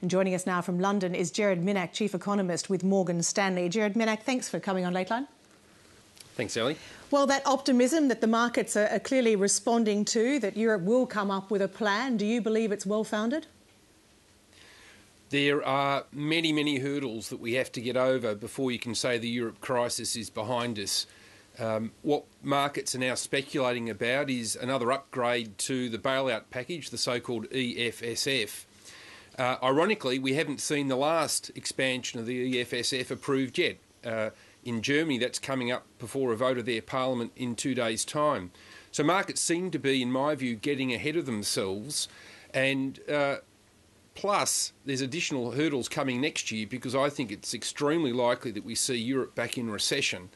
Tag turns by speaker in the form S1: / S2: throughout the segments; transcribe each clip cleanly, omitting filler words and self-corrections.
S1: And joining us now from London is Gerard Minack, Chief Economist with Morgan Stanley. Gerard Minack, thanks for coming on Lateline.
S2: Thanks, Ellie.
S1: Well, that optimism that the markets are clearly responding to, that Europe will come up with a plan, do you believe it's well-founded?
S2: There are many hurdles that we have to get over before you can say the Europe crisis is behind us. What markets are now speculating about is another upgrade to the bailout package, the so-called EFSF. Ironically, we haven't seen the last expansion of the EFSF approved yet. In Germany, that's coming up before a vote of their parliament in 2 days' time. So markets seem to be, in my view, getting ahead of themselves. And plus, there's additional hurdles coming next year because I think it's extremely likely that we see Europe back in recession.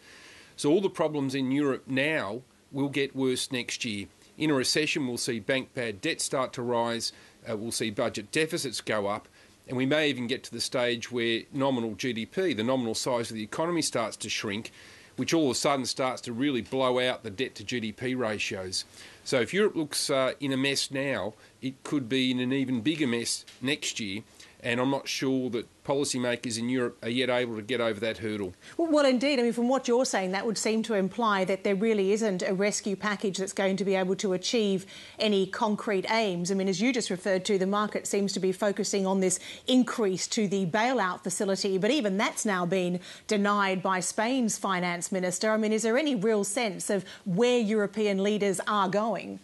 S2: So all the problems in Europe now will get worse next year. In a recession, we'll see bank bad debt start to rise, we'll see budget deficits go up, and we may even get to the stage where nominal GDP, the nominal size of the economy, starts to shrink, which all of a sudden starts to really blow out the debt to GDP ratios. So if Europe looks in a mess now, it could be in an even bigger mess next year, and I'm not sure that policymakers in Europe are yet able to get over that hurdle.
S1: Well, indeed. I mean, from what you're saying, that would seem to imply that there really isn't a rescue package that's going to be able to achieve any concrete aims. I mean, as you just referred to, the market seems to be focusing on this increase to the bailout facility, but even that's now been denied by Spain's finance minister. I mean, is there any real sense of where European leaders are going?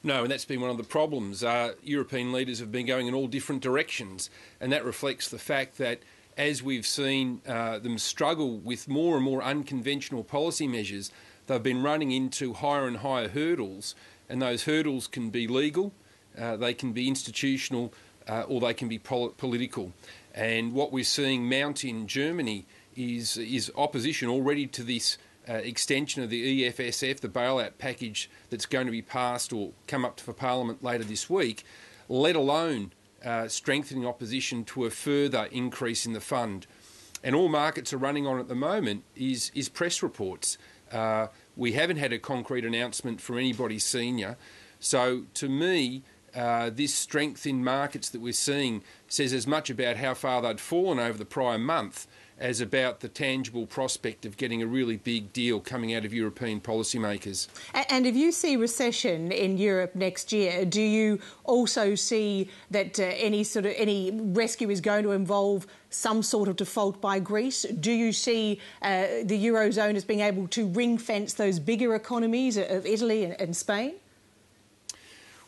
S2: No, and that's been one of the problems. European leaders have been going in all different directions, and that reflects the fact that as we've seen them struggle with more and more unconventional policy measures, they've been running into higher and higher hurdles, and those hurdles can be legal, they can be institutional, or they can be political. And what we're seeing mount in Germany is opposition already to this extension of the EFSF, the bailout package that's going to be passed or come up for Parliament later this week, let alone strengthening opposition to a further increase in the fund. And all markets are running on at the moment is press reports. We haven't had a concrete announcement from anybody senior. So to me, this strength in markets that we're seeing says as much about how far they'd fallen over the prior month as about the tangible prospect of getting a really big deal coming out of European policymakers.
S1: And if you see recession in Europe next year, do you also see that any rescue is going to involve some sort of default by Greece? Do you see the eurozone as being able to ring-fence those bigger economies of Italy and Spain?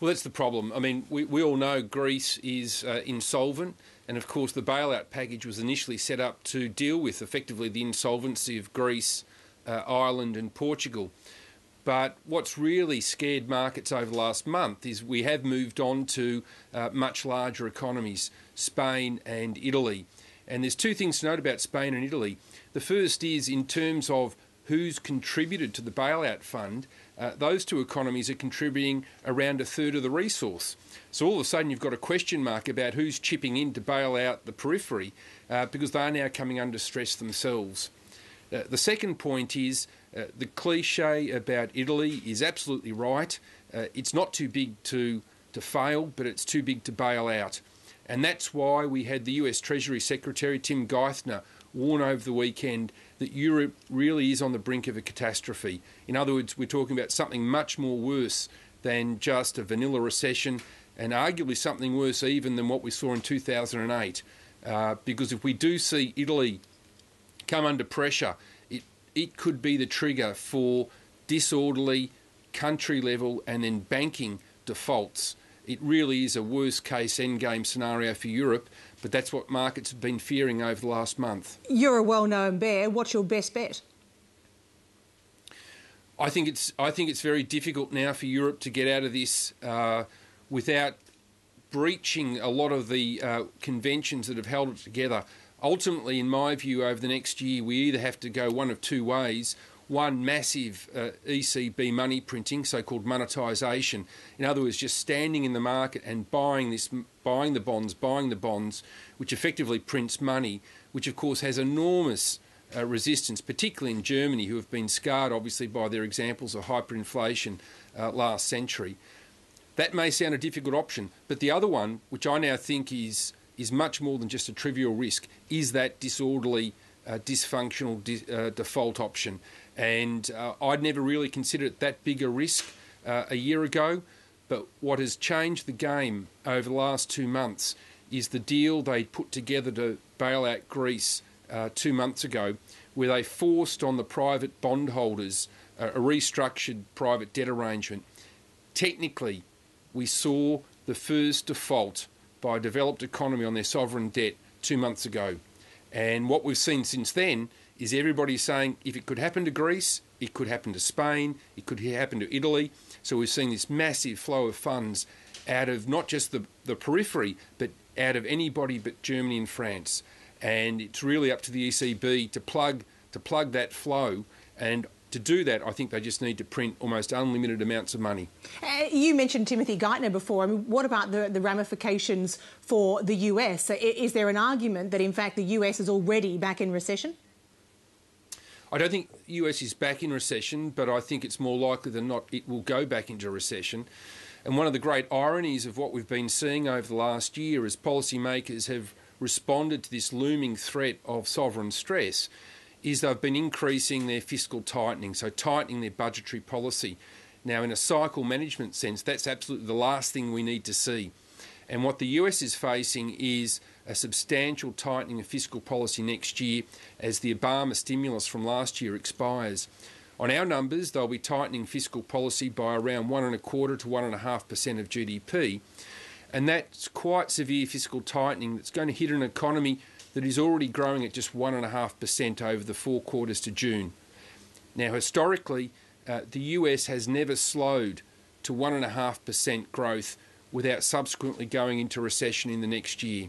S2: Well, that's the problem. I mean, we all know Greece is insolvent, and of course the bailout package was initially set up to deal with effectively the insolvency of Greece, Ireland and Portugal. But what's really scared markets over the last month is we have moved on to much larger economies, Spain and Italy. And there's two things to note about Spain and Italy. The first is in terms of who's contributed to the bailout fund, those two economies are contributing around a third of the resource. So all of a sudden you've got a question mark about who's chipping in to bail out the periphery because they are now coming under stress themselves. The second point is the cliche about Italy is absolutely right. It's not too big to fail, but it's too big to bail out. And that's why we had the US Treasury Secretary, Tim Geithner, warn over the weekend that Europe really is on the brink of a catastrophe. In other words, we're talking about something much more worse than just a vanilla recession, and arguably something worse even than what we saw in 2008. Because if we do see Italy come under pressure, it could be the trigger for disorderly country level and then banking defaults. It really is a worst-case endgame scenario for Europe, but that's what markets have been fearing over the last month.
S1: You're a well-known bear. What's your best bet?
S2: I think it's very difficult now for Europe to get out of this without breaching a lot of the conventions that have held it together. Ultimately, in my view, over the next year, we either have to go one of two ways. One, massive ECB money printing, so-called monetisation. In other words, just standing in the market and buying the bonds, which effectively prints money, which of course has enormous resistance, particularly in Germany, who have been scarred obviously by their examples of hyperinflation last century. That may sound a difficult option, but the other one, which I now think is much more than just a trivial risk, is that disorderly, dysfunctional default option. And I'd never really considered it that big a risk a year ago. But what has changed the game over the last 2 months is the deal they put together to bail out Greece 2 months ago, where they forced on the private bondholders a restructured private debt arrangement. Technically, we saw the first default by a developed economy on their sovereign debt 2 months ago. And what we've seen since then is everybody saying if it could happen to Greece, it could happen to Spain, it could happen to Italy. So we've seen this massive flow of funds out of not just the periphery, but out of anybody but Germany and France. And it's really up to the ECB to plug that flow. And to do that, I think they just need to print almost unlimited amounts of money.
S1: You mentioned Timothy Geithner before. I mean, what about the ramifications for the US? Is there an argument that, in fact, the US is already back in recession?
S2: I don't think the US is back in recession, but I think it's more likely than not it will go back into recession. And one of the great ironies of what we've been seeing over the last year as policymakers have responded to this looming threat of sovereign stress is they've been increasing their fiscal tightening, so tightening their budgetary policy. Now, in a cycle management sense, that's absolutely the last thing we need to see. And what the US is facing is a substantial tightening of fiscal policy next year as the Obama stimulus from last year expires. On our numbers, they'll be tightening fiscal policy by around 1.25% to 1.5% of GDP. And that's quite severe fiscal tightening that's going to hit an economy that is already growing at just 1.5% over the 4 quarters to June. Now, historically, the US has never slowed to 1.5% growth without subsequently going into recession in the next year.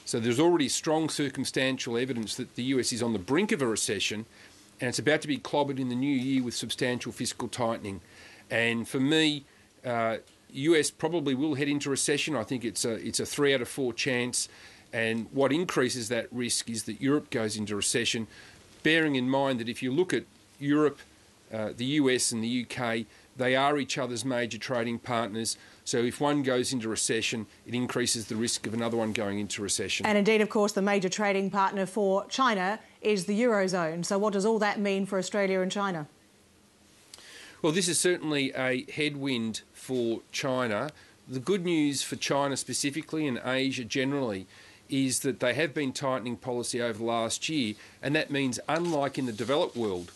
S2: So there's already strong circumstantial evidence that the US is on the brink of a recession, and it's about to be clobbered in the new year with substantial fiscal tightening. And for me, US probably will head into recession. I think it's a 3 out of 4 chance. And what increases that risk is that Europe goes into recession, bearing in mind that if you look at Europe, the US and the UK, they are each other's major trading partners. So if one goes into recession, it increases the risk of another one going into recession.
S1: And indeed, of course, the major trading partner for China is the eurozone. So what does all that mean for Australia and China?
S2: Well, this is certainly a headwind for China. The good news for China specifically and Asia generally is that they have been tightening policy over the last year, and that means unlike in the developed world,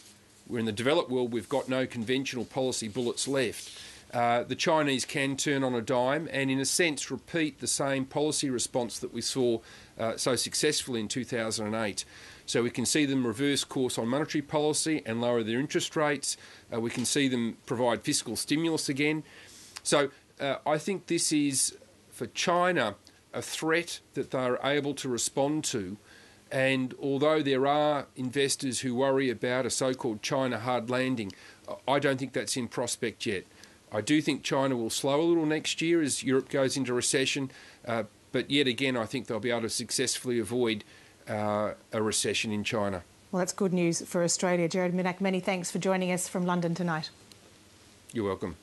S2: where in the developed world we've got no conventional policy bullets left, the Chinese can turn on a dime and in a sense repeat the same policy response that we saw so successfully in 2008. So we can see them reverse course on monetary policy and lower their interest rates. We can see them provide fiscal stimulus again. So I think this is, for China, a threat that they're able to respond to. And although there are investors who worry about a so-called China hard landing, I don't think that's in prospect yet. I do think China will slow a little next year as Europe goes into recession, but yet again I think they'll be able to successfully avoid a recession in China.
S1: Well, that's good news for Australia. Gerard Minack, many thanks for joining us from London tonight.
S2: You're welcome.